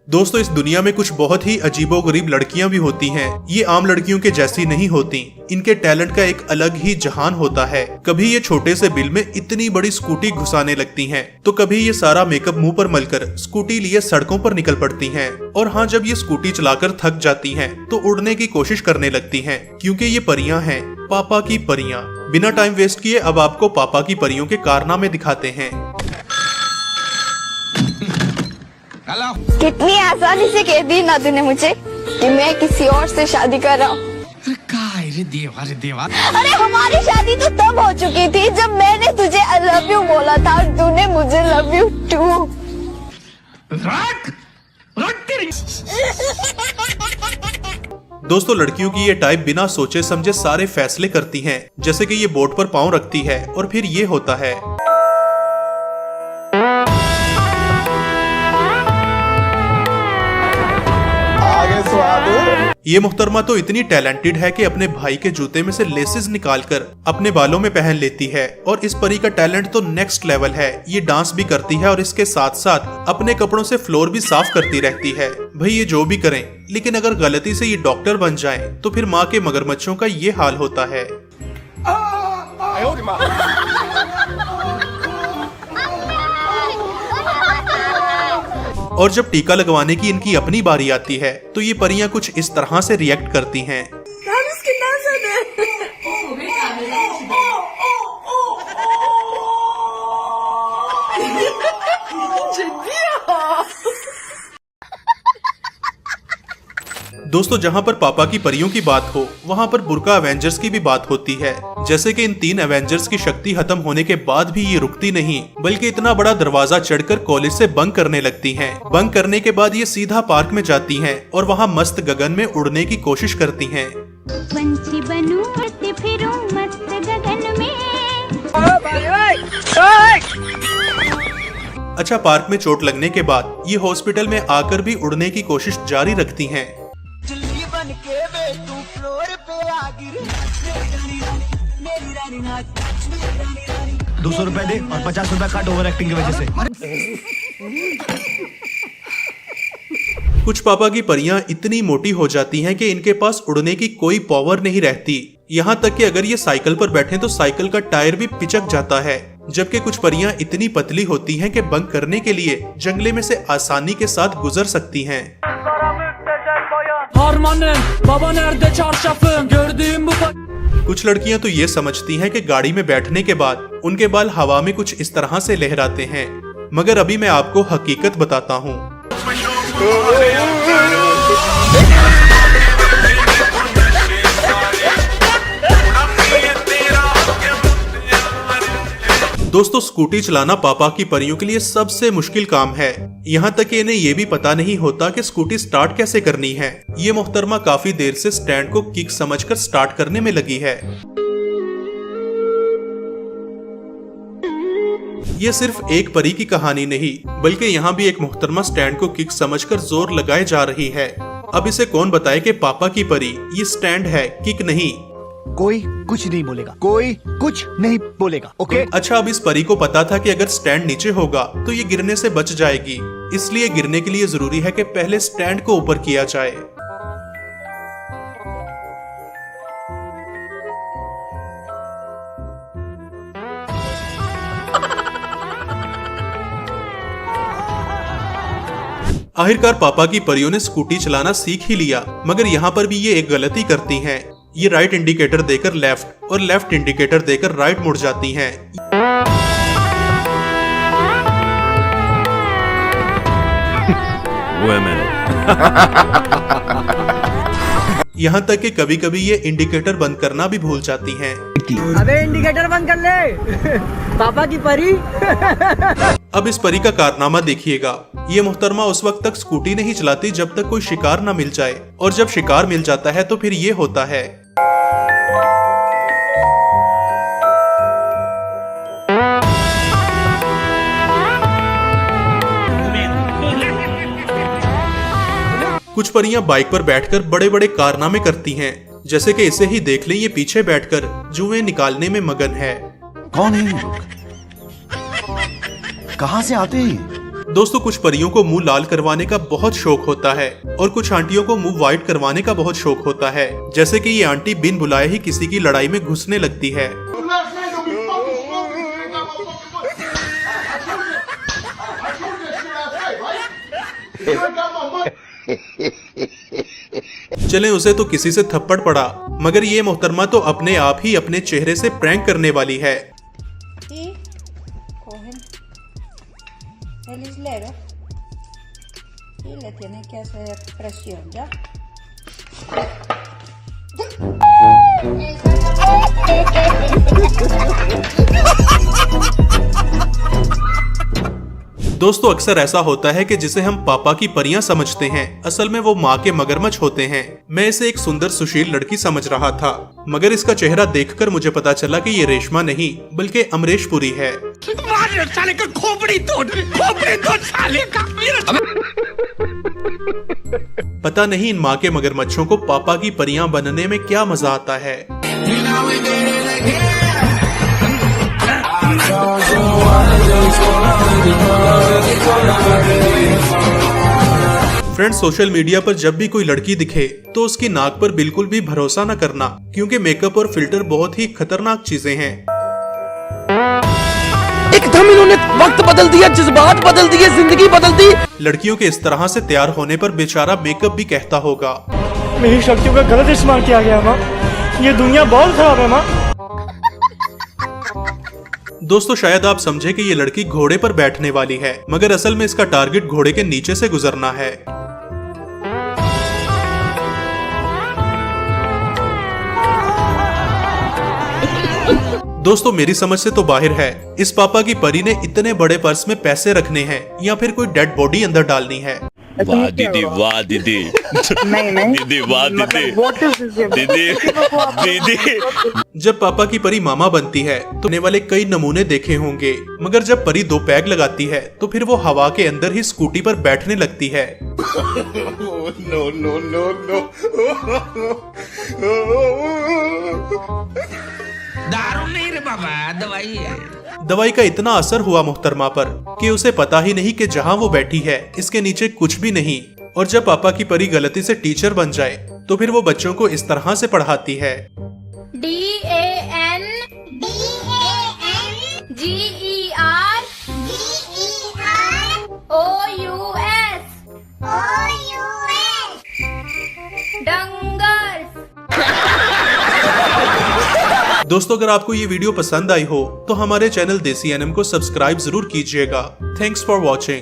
दोस्तों, इस दुनिया में कुछ बहुत ही अजीबोगरीब लड़कियां भी होती हैं। ये आम लड़कियों के जैसी नहीं होती। इनके टैलेंट का एक अलग ही जहान होता है। कभी ये छोटे से बिल में इतनी बड़ी स्कूटी घुसाने लगती हैं, तो कभी ये सारा मेकअप मुंह पर मलकर स्कूटी लिए सड़कों पर निकल पड़ती हैं। और हाँ, जब ये स्कूटी चलाकर थक जाती हैं, तो उड़ने की कोशिश करने लगती हैं, क्योंकि ये परियां हैं, पापा की परियां। बिना टाइम वेस्ट किए अब आपको पापा की परियों के कारनामे दिखाते हैं। कितनी आसानी से कह दी ना तूने मुझे कि मैं किसी और से शादी कर रहा हूँ। देवा। अरे हमारी शादी तो तब हो चुकी थी जब मैंने तुझे आई लव यू बोला था और तूने मुझे लव यू टू। दोस्तों, लड़कियों की ये टाइप बिना सोचे समझे सारे फैसले करती हैं। जैसे कि ये बोर्ड पर पाँव रखती है और फिर ये होता है। ये मुहतरमा तो इतनी टैलेंटेड है कि अपने भाई के जूते में से लेसेस निकालकर अपने बालों में पहन लेती है। और इस परी का टैलेंट तो नेक्स्ट लेवल है। ये डांस भी करती है और इसके साथ साथ अपने कपड़ों से फ्लोर भी साफ करती रहती है। भाई ये जो भी करें, लेकिन अगर गलती से ये डॉक्टर बन जाएं, तो फिर माँ के मगरमच्छों का ये हाल होता है। और जब टीका लगवाने की इनकी अपनी बारी आती है, तो ये परियां कुछ इस तरह से रिएक्ट करती हैं। दोस्तों, जहां पर पापा की परियों की बात हो, वहां पर बुर्का एवेंजर्स की भी बात होती है। जैसे कि इन 3 एवेंजर्स की शक्ति खत्म होने के बाद भी ये रुकती नहीं, बल्कि इतना बड़ा दरवाजा चढ़कर कॉलेज से बंक करने लगती हैं। बंक करने के बाद ये सीधा पार्क में जाती हैं और वहां मस्त गगन में उड़ने की कोशिश करती हैं। पंछी बनूं उड़ती फिरूं मस्त गगन में। अच्छा, पार्क में चोट लगने के बाद ये हॉस्पिटल में आकर भी उड़ने की कोशिश जारी रखती हैं। 200 रुपए दे और 50 रुपए काट ओवर एक्टिंग की वजह से। कुछ पापा की परियां इतनी मोटी हो जाती हैं कि इनके पास उड़ने की कोई पावर नहीं रहती। यहाँ तक कि अगर ये साइकिल पर बैठे तो साइकिल का टायर भी पिचक जाता है। जबकि कुछ परियां इतनी पतली होती हैं कि बंक करने के लिए जंगले में से आसानी के साथ गुजर सकती हैं। कुछ लड़कियां तो ये समझती हैं कि गाड़ी में बैठने के बाद उनके बाल हवा में कुछ इस तरह से लहराते हैं, मगर अभी मैं आपको हकीकत बताता हूँ। दोस्तों, स्कूटी चलाना पापा की परियों के लिए सबसे मुश्किल काम है। यहाँ तक कि इन्हें ये भी पता नहीं होता कि स्कूटी स्टार्ट कैसे करनी है। ये मोहतरमा काफी देर से स्टैंड को किक समझकर स्टार्ट करने में लगी है। ये सिर्फ एक परी की कहानी नहीं, बल्कि यहाँ भी एक मोहतरमा स्टैंड को किक समझकर जोर लगाए जा रही है। अब इसे कौन बताए कि पापा की परी ये स्टैंड है, किक नहीं। कोई कुछ नहीं बोलेगा, कोई कुछ नहीं बोलेगा, ओके? अच्छा, अब इस परी को पता था कि अगर स्टैंड नीचे होगा तो ये गिरने से बच जाएगी। इसलिए गिरने के लिए जरूरी है कि पहले स्टैंड को ऊपर किया जाए। आखिरकार पापा की परियों ने स्कूटी चलाना सीख ही लिया, मगर यहाँ पर भी ये एक गलती करती हैं। ये राइट इंडिकेटर देकर लेफ्ट और लेफ्ट इंडिकेटर देकर राइट मुड़ जाती हैं। यहाँ तक कि कभी कभी ये इंडिकेटर बंद करना भी भूल जाती हैं। अबे इंडिकेटर बंद कर ले पापा की परी। अब इस परी का कारनामा देखिएगा। ये मोहतरमा उस वक्त तक स्कूटी नहीं चलाती जब तक कोई शिकार न मिल जाए, और जब शिकार मिल जाता है तो फिर ये होता है। कुछ परियां बाइक पर बैठकर बड़े बड़े कारनामे करती हैं। जैसे कि इसे ही देख लें, ये पीछे बैठकर जुएं निकालने में मगन है। कौन है ये लोग? कहाँ से आते हैं? दोस्तों कुछ परियों को मुंह लाल करवाने का बहुत शौक होता है और कुछ आंटियों को मुंह व्हाइट करवाने का बहुत शौक होता है। जैसे कि ये आंटी बिन बुलाए ही किसी की लड़ाई में घुसने लगती है। चलें उसे तो किसी से थप्पड़ पड़ा, मगर ये मोहतरमा तो अपने आप ही अपने चेहरे से प्रैंक करने वाली है। El islero y le tiene que hacer presión, ¿ya? दोस्तों अक्सर ऐसा होता है कि जिसे हम पापा की परियां समझते हैं, असल में वो माँ के मगरमच्छ होते हैं। मैं इसे एक सुंदर सुशील लड़की समझ रहा था, मगर इसका चेहरा देखकर मुझे पता चला कि ये रेशमा नहीं बल्कि अमरीश पुरी है। साले का खोपड़ी तोड़ साले का। पता नहीं इन माँ के मगरमच्छों को पापा की परियां बनने में क्या मजा आता है। फ्रेंड्स, सोशल मीडिया पर जब भी कोई लड़की दिखे तो उसकी नाक पर बिल्कुल भी भरोसा न करना, क्योंकि मेकअप और फिल्टर बहुत ही खतरनाक चीजें हैं। एकदम इन्होंने वक्त बदल दिया, जज्बात बदल दिए, जिंदगी बदल दी। लड़कियों के इस तरह से तैयार होने पर बेचारा मेकअप भी कहता होगा, मेरी शक्तियों का गलत इस्तेमाल किया गया माँ, ये दुनिया बहुत खराब है माँ। दोस्तों शायद आप समझे कि ये लड़की घोड़े पर बैठने वाली है, मगर असल में इसका टारगेट घोड़े के नीचे से गुजरना है। दोस्तों मेरी समझ से तो बाहर है, इस पापा की परी ने इतने बड़े पर्स में पैसे रखने हैं या फिर कोई डेड बॉडी अंदर डालनी है। वाह दीदी, वाह दीदी, दीदी वाह दीदी, दीदी। जब पापा की परी मामा बनती है तो आने वाले कई नमूने देखे होंगे, मगर जब परी 2 पैग लगाती है तो फिर वो हवा के अंदर ही स्कूटी पर बैठने लगती है। No no no no. दारू नहीं रे बाबा, दवाई है। दवाई का इतना असर हुआ मोहतरमा पर कि उसे पता ही नहीं कि जहाँ वो बैठी है इसके नीचे कुछ भी नहीं। और जब पापा की परी गलती से टीचर बन जाए तो फिर वो बच्चों को इस तरह से पढ़ाती है। DAN GER OUS डंगर। दोस्तों अगर आपको ये वीडियो पसंद आई हो तो हमारे चैनल देसी एनएम को सब्सक्राइब जरूर कीजिएगा। Thanks for watching.